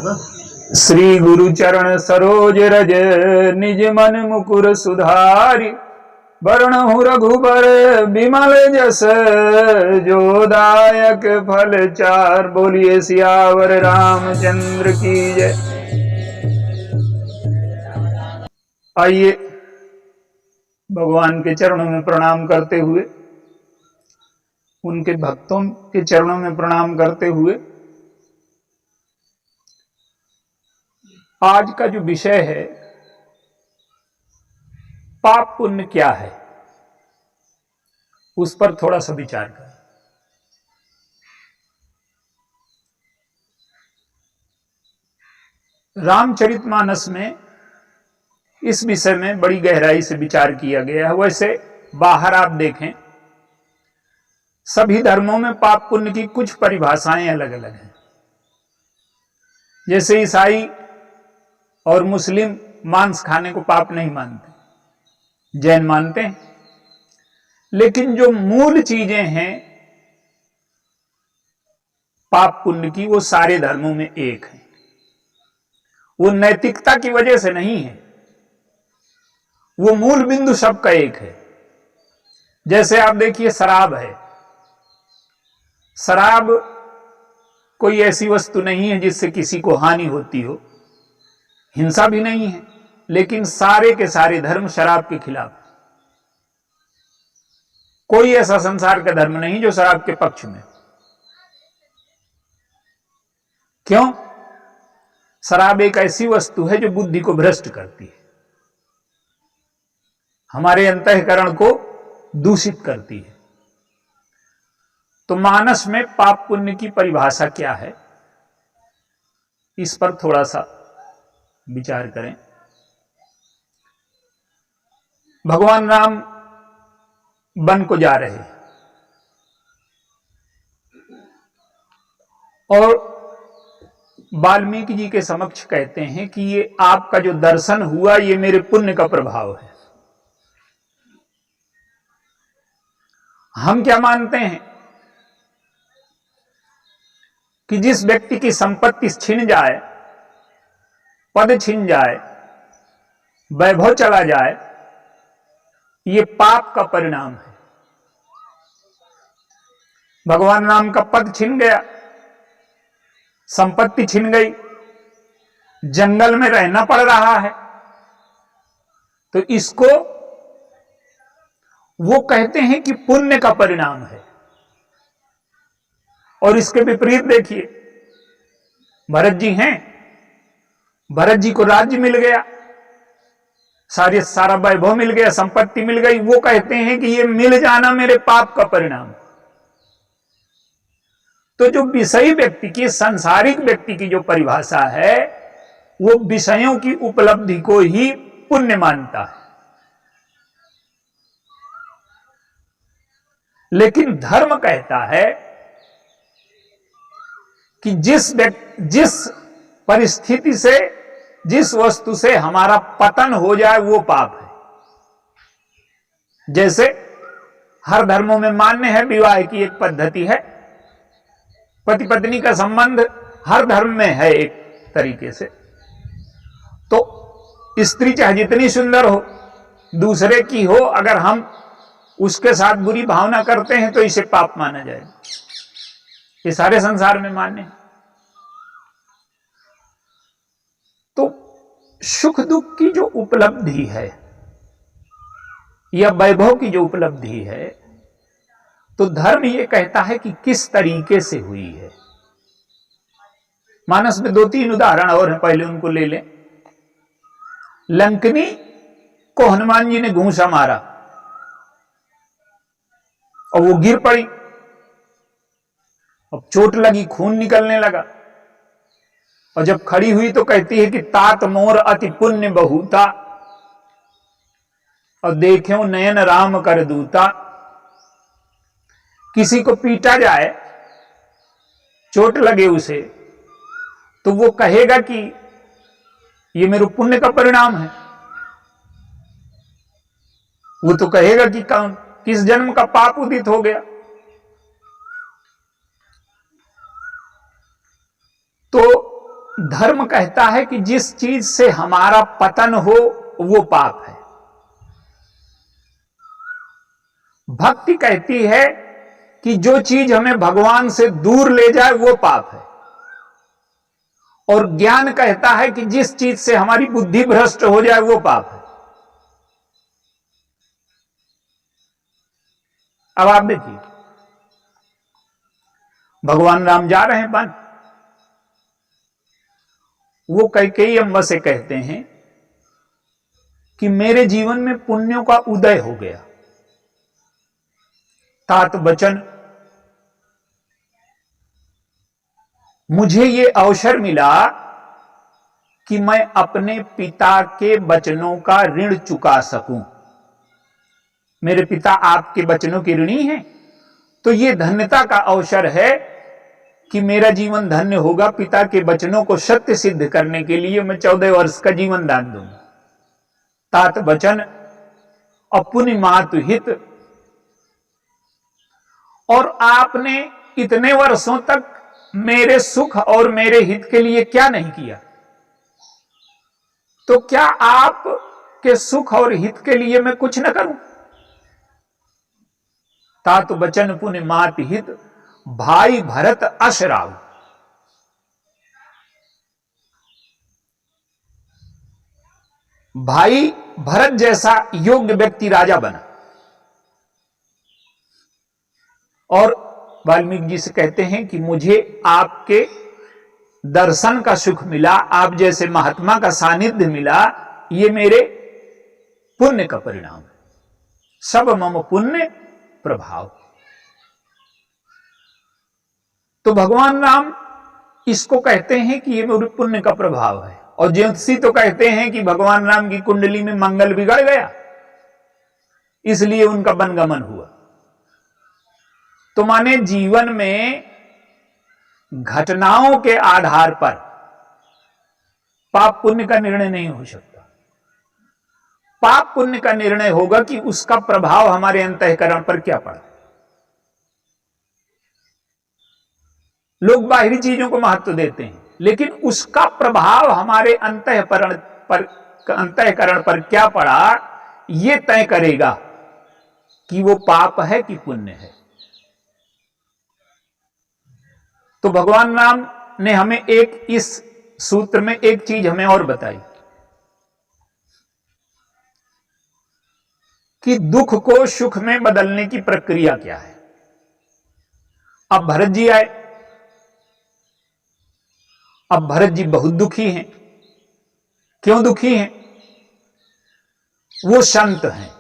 श्री गुरु चरण सरोज रज निज मन मुकुर सुधारि वरणहु रघुबर बिमल जस जो दायक फल चार। बोलिए सियावर रामचंद्र की जय। आइए भगवान के चरणों में प्रणाम करते हुए, उनके भक्तों के चरणों में प्रणाम करते हुए आज का जो विषय है पाप पुण्य क्या है, उस पर थोड़ा सा विचार करें। रामचरितमानस में इस विषय में बड़ी गहराई से विचार किया गया है। वैसे बाहर आप देखें, सभी धर्मों में पाप पुण्य की कुछ परिभाषाएं अलग अलग हैं। जैसे ईसाई और मुस्लिम मांस खाने को पाप नहीं मानते, जैन मानते हैं, लेकिन जो मूल चीजें हैं पाप पुण्य की, वो सारे धर्मों में एक है। वो नैतिकता की वजह से नहीं है, वो मूल बिंदु सबका एक है। जैसे आप देखिए, शराब है। शराब कोई ऐसी वस्तु नहीं है जिससे किसी को हानि होती हो, हिंसा भी नहीं है, लेकिन सारे के सारे धर्म शराब के खिलाफ। कोई ऐसा संसार का धर्म नहीं जो शराब के पक्ष में। क्यों? शराब एक ऐसी वस्तु है जो बुद्धि को भ्रष्ट करती है, हमारे अंतःकरण को दूषित करती है। तो मानस में पाप पुण्य की परिभाषा क्या है, इस पर थोड़ा सा विचार करें। भगवान राम वन को जा रहे हैं और वाल्मीकि जी के समक्ष कहते हैं कि ये आपका जो दर्शन हुआ, ये मेरे पुण्य का प्रभाव है। हम क्या मानते हैं कि जिस व्यक्ति की संपत्ति छिन जाए, पद छिन जाए, वैभव चला जाए, ये पाप का परिणाम है। भगवान राम का पद छिन गया, संपत्ति छिन गई, जंगल में रहना पड़ रहा है, तो इसको वो कहते हैं कि पुण्य का परिणाम है। और इसके विपरीत देखिए, भरत जी हैं, भरत जी को राज्य मिल गया, सारा वैभव मिल गया, संपत्ति मिल गई, वो कहते हैं कि ये मिल जाना मेरे पाप का परिणाम। तो जो विषयी व्यक्ति की, सांसारिक व्यक्ति की जो परिभाषा है, वो विषयों की उपलब्धि को ही पुण्य मानता है। लेकिन धर्म कहता है कि जिस परिस्थिति से, जिस वस्तु से हमारा पतन हो जाए, वो पाप है। जैसे हर धर्मों में मान्य है, विवाह की एक पद्धति है, पति पत्नी का संबंध हर धर्म में है एक तरीके से। तो स्त्री चाहे जितनी सुंदर हो, दूसरे की हो, अगर हम उसके साथ बुरी भावना करते हैं तो इसे पाप माना जाएगा। ये सारे संसार में मान्य है। तो सुख दुख की जो उपलब्धि है या वैभव की जो उपलब्धि है, तो धर्म ये कहता है कि किस तरीके से हुई है। मानस में 2-3 उदाहरण और हैं, पहले उनको ले लें। लंकनी को हनुमान जी ने घूंसा मारा और वो गिर पड़ी, अब चोट लगी, खून निकलने लगा, और जब खड़ी हुई तो कहती है कि तात मोर अति पुण्य बहुता और देख्यो नयन राम कर दूता। किसी को पीटा जाए, चोट लगे उसे, तो वो कहेगा कि ये मेरे पुण्य का परिणाम है। वो तो कहेगा कि किस जन्म का पाप उदित हो गया। तो धर्म कहता है कि जिस चीज से हमारा पतन हो वो पाप है। भक्ति कहती है कि जो चीज हमें भगवान से दूर ले जाए वो पाप है। और ज्ञान कहता है कि जिस चीज से हमारी बुद्धि भ्रष्ट हो जाए वो पाप है। अब आप देखिए, भगवान राम जा रहे हैं वन, वो कैकेयी अम्बा से कहते हैं कि मेरे जीवन में पुण्यों का उदय हो गया। तात बचन, मुझे ये अवसर मिला कि मैं अपने पिता के वचनों का ऋण चुका सकूं। मेरे पिता आपके वचनों के ऋणी हैं, तो ये धन्यता का अवसर है कि मेरा जीवन धन्य होगा। पिता के वचनों को सत्य सिद्ध करने के लिए मैं 14 वर्ष का जीवन दान दूंगा। तात वचन अपुनि मातु हित। और आपने इतने वर्षों तक मेरे सुख और मेरे हित के लिए क्या नहीं किया, तो क्या आप के सुख और हित के लिए मैं कुछ न करूं? तात बचन पुण्य मात हित, भाई भरत अशराव। भाई भरत जैसा योग्य व्यक्ति राजा बना। और वाल्मीकि जी से कहते हैं कि मुझे आपके दर्शन का सुख मिला, आप जैसे महात्मा का सानिध्य मिला, ये मेरे पुण्य का परिणाम है। सब मम पुण्य प्रभाव। तो भगवान राम इसको कहते हैं कि ये मेरे पुण्य का प्रभाव है। और ज्योतिषी तो कहते हैं कि भगवान राम की कुंडली में मंगल बिगड़ गया, इसलिए उनका वनगमन हुआ। तो माने जीवन में घटनाओं के आधार पर पाप पुण्य का निर्णय नहीं हो सकता। पाप पुण्य का निर्णय होगा कि उसका प्रभाव हमारे अंतःकरण पर क्या पड़ा। लोग बाहरी चीजों को महत्व देते हैं, लेकिन उसका प्रभाव हमारे अंतःकरण पर क्या पड़ा, यह तय करेगा कि वो पाप है कि पुण्य है। तो भगवान राम ने हमें इस सूत्र में एक चीज हमें और बताई कि दुख को सुख में बदलने की प्रक्रिया क्या है। अब भरत जी आए। अब भरत जी बहुत दुखी हैं। क्यों दुखी हैं? वो संत हैं,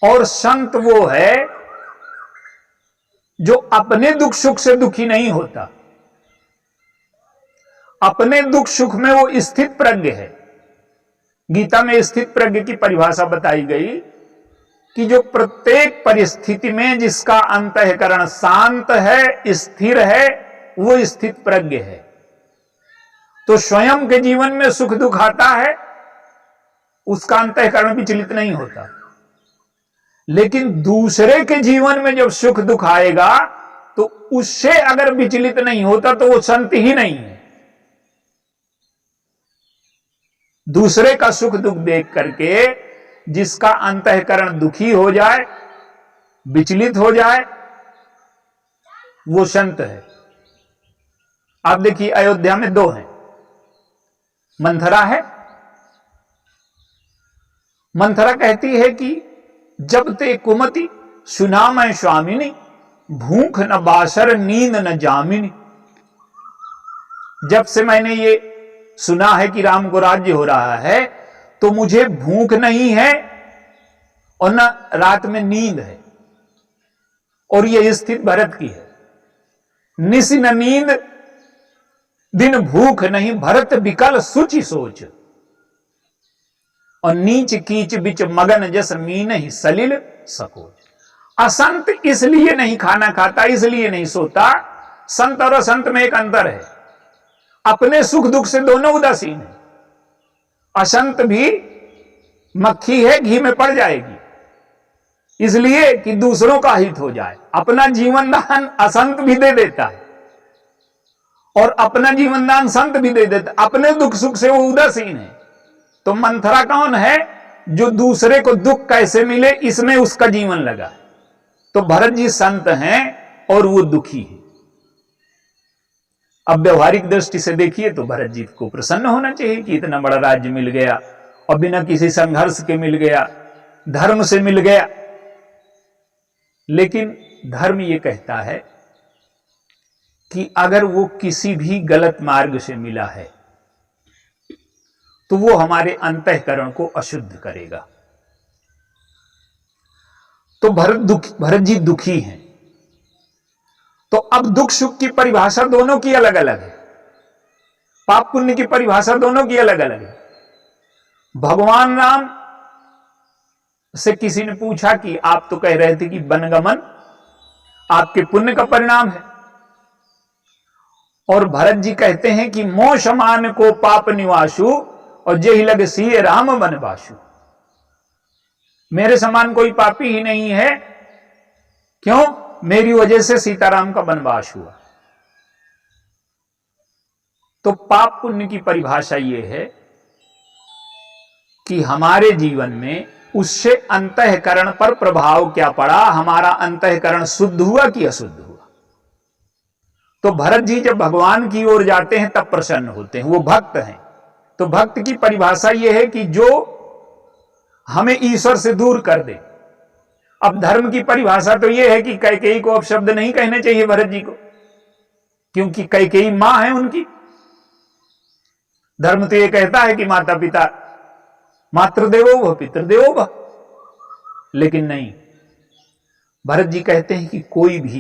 और संत वो है जो अपने दुख सुख से दुखी नहीं होता। अपने दुख सुख में वो स्थित प्रज्ञ है। गीता में स्थित प्रज्ञ की परिभाषा बताई गई कि जो प्रत्येक परिस्थिति में जिसका अंतःकरण शांत है, स्थिर है, वो स्थित प्रज्ञ है। तो स्वयं के जीवन में सुख दुख आता है, उसका अंतःकरण विचलित नहीं होता। लेकिन दूसरे के जीवन में जब सुख दुख आएगा तो उससे अगर विचलित नहीं होता तो वो संत ही नहीं है। दूसरे का सुख दुख देख करके जिसका अंतःकरण दुखी हो जाए, विचलित हो जाए, वो संत है। आप देखिए, अयोध्या में दो हैं। मंथरा है। मंथरा कहती है कि जब ते कुमति सुना मैं स्वामिनी, भूख न बासर नींद न जामिनी। जब से मैंने ये सुना है कि राम को राज्य हो रहा है, तो मुझे भूख नहीं है और न रात में नींद है। और ये स्थिति भरत की है। निस न नींद दिन भूख नहीं, भरत विकल सुचि सोच। और नीच कीच बिच मगन जस मीन ही सलिल सकोच। असंत इसलिए नहीं खाना खाता, इसलिए नहीं सोता। संत और असंत में एक अंतर है। अपने सुख दुख से दोनों उदासीन है। असंत भी मक्खी है, घी में पड़ जाएगी, इसलिए कि दूसरों का हित हो जाए। अपना जीवन दान असंत भी दे देता है। और अपना जीवन दान संत भी दे देते, अपने दुख सुख से वो उदासीन है। तो मंथरा कौन है? जो दूसरे को दुख कैसे मिले इसमें उसका जीवन लगा। तो भरत जी संत हैं और वो दुखी है। अब व्यवहारिक दृष्टि से देखिए तो भरत जी को प्रसन्न होना चाहिए कि इतना बड़ा राज्य मिल गया और बिना किसी संघर्ष के मिल गया, धर्म से मिल गया। लेकिन धर्म ये कहता है कि अगर वो किसी भी गलत मार्ग से मिला है तो वो हमारे अंतःकरण को अशुद्ध करेगा। तो भरत जी दुखी हैं। तो अब दुख सुख की परिभाषा दोनों की अलग अलग है, पाप पुण्य की परिभाषा दोनों की अलग अलग है। भगवान राम से किसी ने पूछा कि आप तो कह रहे थे कि वनगमन आपके पुण्य का परिणाम है, और भरत जी कहते हैं कि मोह समान को पाप निवासु और जेहि लग सिए राम वनवासु। मेरे समान कोई पापी ही नहीं है, क्यों? मेरी वजह से सीताराम का वनवास हुआ। तो पाप पुण्य की परिभाषा यह है कि हमारे जीवन में उससे अंतःकरण पर प्रभाव क्या पड़ा, हमारा अंतःकरण शुद्ध हुआ कि अशुद्ध हुआ। तो भरत जी जब भगवान की ओर जाते हैं तब प्रसन्न होते हैं, वो भक्त हैं। तो भक्त की परिभाषा यह है कि जो हमें ईश्वर से दूर कर दे। अब धर्म की परिभाषा तो यह है कि कैकेयी को अपशब्द नहीं कहने चाहिए भरत जी को, क्योंकि कैकेयी मां है उनकी। धर्म तो यह कहता है कि माता पिता मातृदेवो भव पितृदेवो भव, लेकिन नहीं, भरत जी कहते हैं कि कोई भी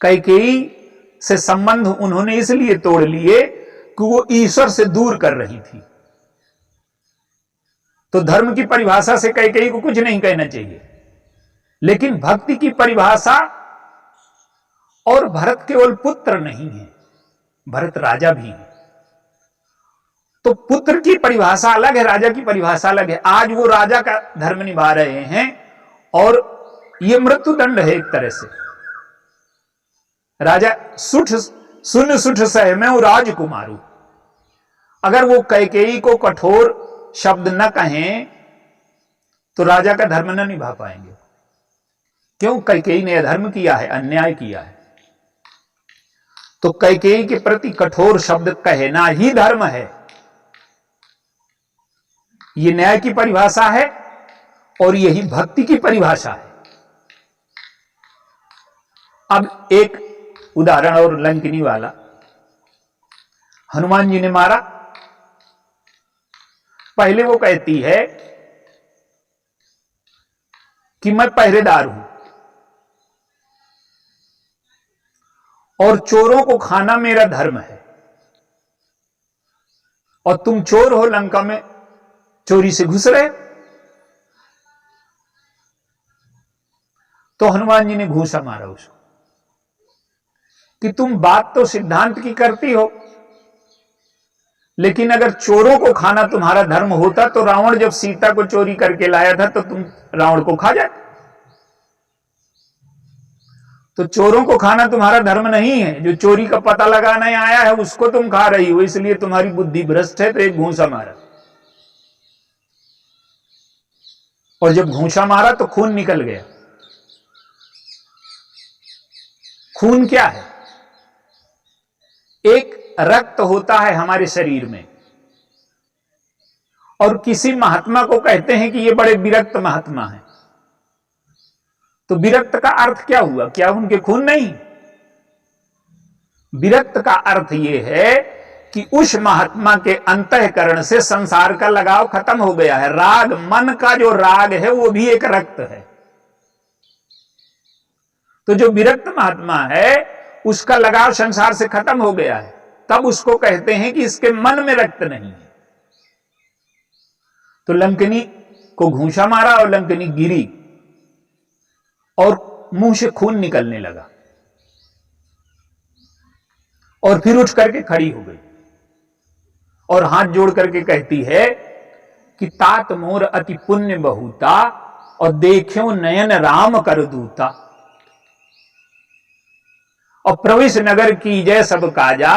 कैकेयी से संबंध उन्होंने इसलिए तोड़ लिए कि वो ईश्वर से दूर कर रही थी। तो धर्म की परिभाषा से कैकेयी को कुछ नहीं कहना चाहिए, लेकिन भक्ति की परिभाषा, और भरत केवल पुत्र नहीं है, भरत राजा भी है। तो पुत्र की परिभाषा अलग है, राजा की परिभाषा अलग है। आज वो राजा का धर्म निभा रहे हैं और ये मृत्युदंड है एक तरह से। राजा सुन सुठ सह मैं राजकुमारू। अगर वो कैकेयी को कठोर शब्द न कहें तो राजा का धर्म न निभा पाएंगे। क्यों? कैकेयी ने अधर्म किया है, अन्याय किया है। तो कैकेयी के प्रति कठोर शब्द कहना ही धर्म है। ये न्याय की परिभाषा है और यही भक्ति की परिभाषा है। अब एक उदाहरण और लंकिनी वाला। हनुमान जी ने मारा। पहले वो कहती है कि मैं पहरेदार हूं और चोरों को खाना मेरा धर्म है, और तुम चोर हो, लंका में चोरी से घुस रहे। तो हनुमान जी ने घूंसा मारा उसको कि तुम बात तो सिद्धांत की करती हो, लेकिन अगर चोरों को खाना तुम्हारा धर्म होता तो रावण जब सीता को चोरी करके लाया था तो तुम रावण को खा जाते। तो चोरों को खाना तुम्हारा धर्म नहीं है, जो चोरी का पता लगाने आया है उसको तुम खा रही हो, इसलिए तुम्हारी बुद्धि भ्रष्ट है। तो एक घूंसा मारा, और जब घूंसा मारा तो खून निकल गया। खून क्या है? एक रक्त होता है हमारे शरीर में, और किसी महात्मा को कहते हैं कि ये बड़े विरक्त महात्मा हैं। तो विरक्त का अर्थ क्या हुआ? क्या उनके खून नहीं? विरक्त का अर्थ यह है कि उस महात्मा के अंतःकरण से संसार का लगाव खत्म हो गया है। राग, मन का जो राग है वो भी एक रक्त है। तो जो विरक्त महात्मा है उसका लगाव संसार से खत्म हो गया है, तब उसको कहते हैं कि इसके मन में रक्त नहीं है। तो लंकिनी को घूंसा मारा और लंकिनी गिरी और मुंह से खून निकलने लगा, और फिर उठ करके खड़ी हो गई और हाथ जोड़ करके कहती है कि तात मोर अति पुण्य बहुता और देख्यो नयन राम कर दूता। और प्रविश नगर की जय सब काजा,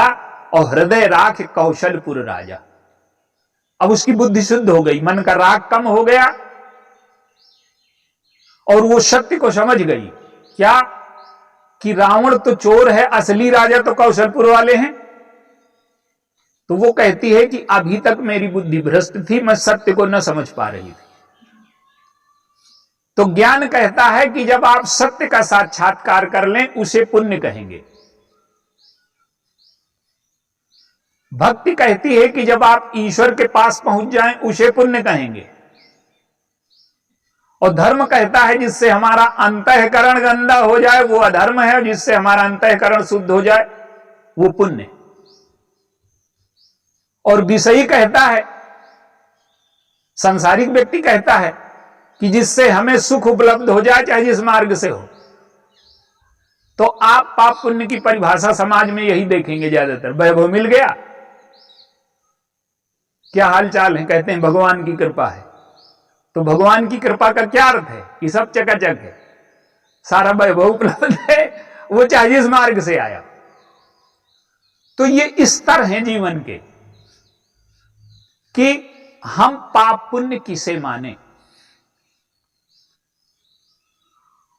और हृदय राख कौशलपुर राजा। अब उसकी बुद्धि शुद्ध हो गई, मन का राग कम हो गया और वो सत्य को समझ गई। क्या कि रावण तो चोर है, असली राजा तो कौशलपुर वाले हैं। तो वो कहती है कि अभी तक मेरी बुद्धि भ्रष्ट थी, मैं सत्य को न समझ पा रही थी। तो ज्ञान कहता है कि जब आप सत्य का साक्षात्कार कर लें उसे पुण्य कहेंगे। भक्ति कहती है कि जब आप ईश्वर के पास पहुंच जाएं उसे पुण्य कहेंगे। और धर्म कहता है जिससे हमारा अंतःकरण गंदा हो जाए वो अधर्म है, और जिससे हमारा अंतःकरण शुद्ध हो जाए वो पुण्य। और विषयी कहता है, सांसारिक व्यक्ति कहता है कि जिससे हमें सुख उपलब्ध हो जाए चाहे जिस मार्ग से हो। तो आप पाप पुण्य की परिभाषा समाज में यही देखेंगे ज्यादातर। वैभव मिल गया, क्या हाल चाल है, कहते हैं भगवान की कृपा है। तो भगवान की कृपा का क्या अर्थ है कि सब चकाचक है, सारा वैभव उपलब्ध है, वो चाहे जिस मार्ग से आया। तो ये स्तर हैं जीवन के कि हम पाप पुण्य किसे माने।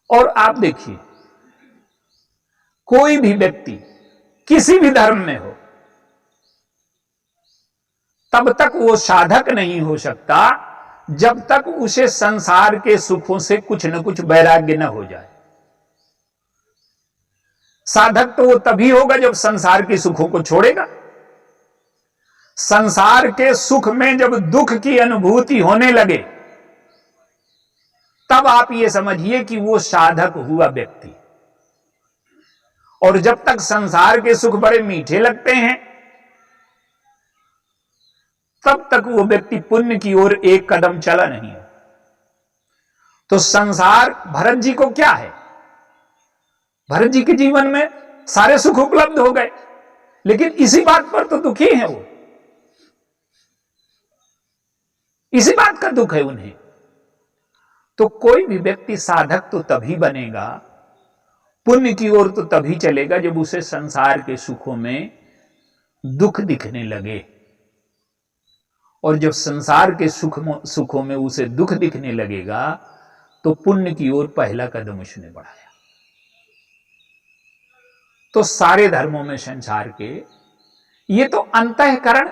और आप देखिए, कोई भी व्यक्ति किसी भी धर्म में हो तब तक वो साधक नहीं हो सकता जब तक उसे संसार के सुखों से कुछ न कुछ वैराग्य न हो जाए। साधक तो वो तभी होगा जब संसार के सुखों को छोड़ेगा। संसार के सुख में जब दुख की अनुभूति होने लगे तब आप ये समझिए कि वो साधक हुआ व्यक्ति। और जब तक संसार के सुख बड़े मीठे लगते हैं तब तक वो व्यक्ति पुण्य की ओर एक कदम चला नहीं है। तो संसार भरत जी को क्या है, भरत जी के जीवन में सारे सुख उपलब्ध हो गए, लेकिन इसी बात पर तो दुखी हैं वो, इसी बात का दुख है उन्हें। तो कोई भी व्यक्ति साधक तो तभी बनेगा, पुण्य की ओर तो तभी चलेगा जब उसे संसार के सुखों में दुख दिखने लगे। और जब संसार के सुखों में उसे दुख दिखने लगेगा तो पुण्य की ओर पहला कदम उसने बढ़ाया। तो सारे धर्मों में संसार के ये तो अंतःकरण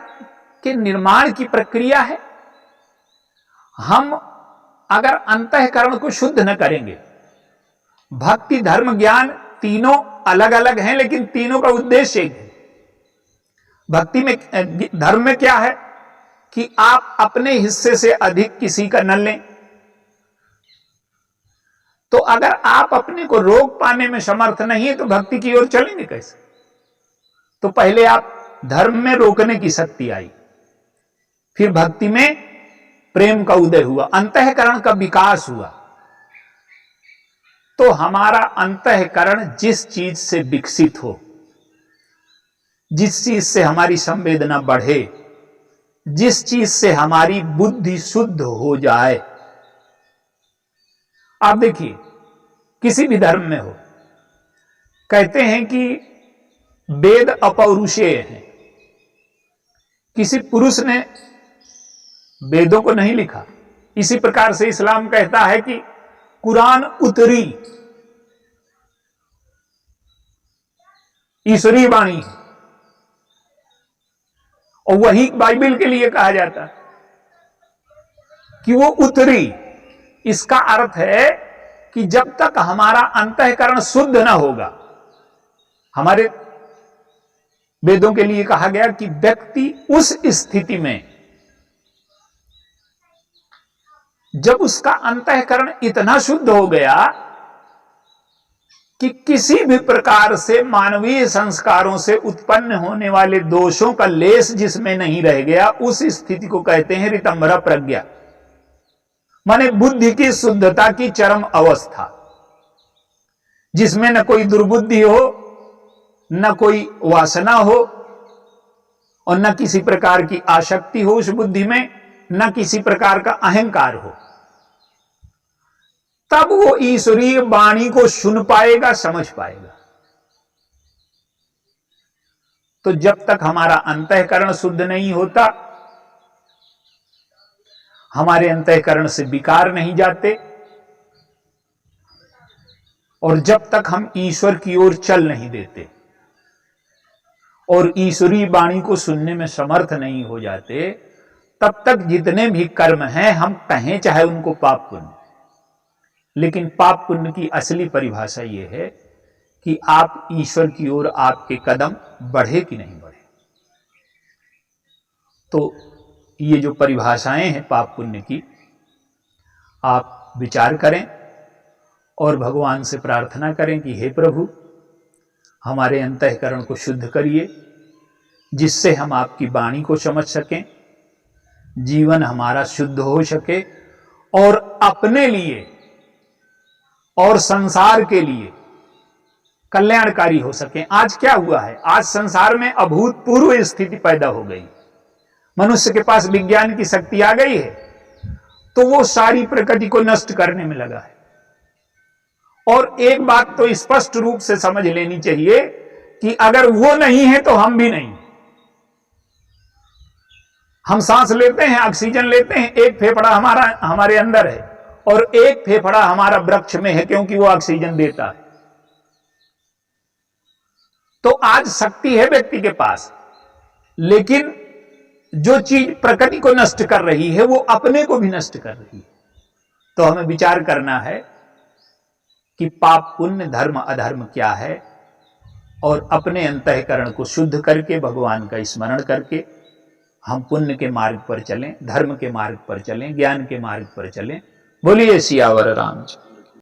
के निर्माण की प्रक्रिया है। हम अगर अंतःकरण को शुद्ध न करेंगे, भक्ति धर्म ज्ञान तीनों अलग अलग हैं लेकिन तीनों का उद्देश्य एक है। भक्ति में धर्म में क्या है कि आप अपने हिस्से से अधिक किसी का न लें। तो अगर आप अपने को रोक पाने में समर्थ नहीं है तो भक्ति की ओर चलेंगे कैसे। तो पहले आप धर्म में रोकने की शक्ति आई, फिर भक्ति में प्रेम का उदय हुआ, अंतःकरण का विकास हुआ। तो हमारा अंतःकरण जिस चीज से विकसित हो, जिस चीज से हमारी संवेदना बढ़े, जिस चीज से हमारी बुद्धि शुद्ध हो जाए। आप देखिए, किसी भी धर्म में हो, कहते हैं कि वेद अपौरुषेय हैं। किसी पुरुष ने वेदों को नहीं लिखा। इसी प्रकार से इस्लाम कहता है कि कुरान उत्तरी ईश्वरीय वाणी है, और वही बाइबल के लिए कहा जाता है कि वो उत्तरी। इसका अर्थ है कि जब तक हमारा अंतःकरण शुद्ध ना होगा, हमारे वेदों के लिए कहा गया कि व्यक्ति उस स्थिति में जब उसका अंतःकरण इतना शुद्ध हो गया कि किसी भी प्रकार से मानवीय संस्कारों से उत्पन्न होने वाले दोषों का लेस जिसमें नहीं रह गया, उस स्थिति को कहते हैं ऋतंभरा प्रज्ञा, माने बुद्धि की शुद्धता की चरम अवस्था, जिसमें न कोई दुर्बुद्धि हो, न कोई वासना हो, और न किसी प्रकार की आसक्ति हो उस बुद्धि में, न किसी प्रकार का अहंकार हो। तब वो ईश्वरीय वाणी को सुन पाएगा, समझ पाएगा। तो जब तक हमारा अंतःकरण शुद्ध नहीं होता, हमारे अंतःकरण से विकार नहीं जाते, और जब तक हम ईश्वर की ओर चल नहीं देते और ईश्वरीय वाणी को सुनने में समर्थ नहीं हो जाते, तब तक जितने भी कर्म हैं हम कहें चाहे उनको पाप पुण्य, लेकिन पाप पुण्य की असली परिभाषा यह है कि आप ईश्वर की ओर आपके कदम बढ़े कि नहीं बढ़े। तो ये जो परिभाषाएं हैं पाप पुण्य की, आप विचार करें और भगवान से प्रार्थना करें कि हे प्रभु, हमारे अंतःकरण को शुद्ध करिए, जिससे हम आपकी वाणी को समझ सकें, जीवन हमारा शुद्ध हो सके और अपने लिए और संसार के लिए कल्याणकारी हो सके। आज क्या हुआ है, आज संसार में अभूतपूर्व स्थिति पैदा हो गई। मनुष्य के पास विज्ञान की शक्ति आ गई है, तो वो सारी प्रकृति को नष्ट करने में लगा है। और एक बात तो स्पष्ट रूप से समझ लेनी चाहिए कि अगर वो नहीं है तो हम भी नहीं। हम सांस लेते हैं, ऑक्सीजन लेते हैं, एक फेफड़ा हमारे अंदर है और एक फेफड़ा हमारा वृक्ष में है, क्योंकि वो ऑक्सीजन देता है। तो आज शक्ति है व्यक्ति के पास, लेकिन जो चीज प्रकृति को नष्ट कर रही है वो अपने को भी नष्ट कर रही है। तो हमें विचार करना है कि पाप पुण्य, धर्म अधर्म क्या है, और अपने अंतःकरण को शुद्ध करके भगवान का स्मरण करके हम पुण्य के मार्ग पर चलें, धर्म के मार्ग पर चलें, ज्ञान के मार्ग पर चलें। बोलिए सियावर रामचंद्र।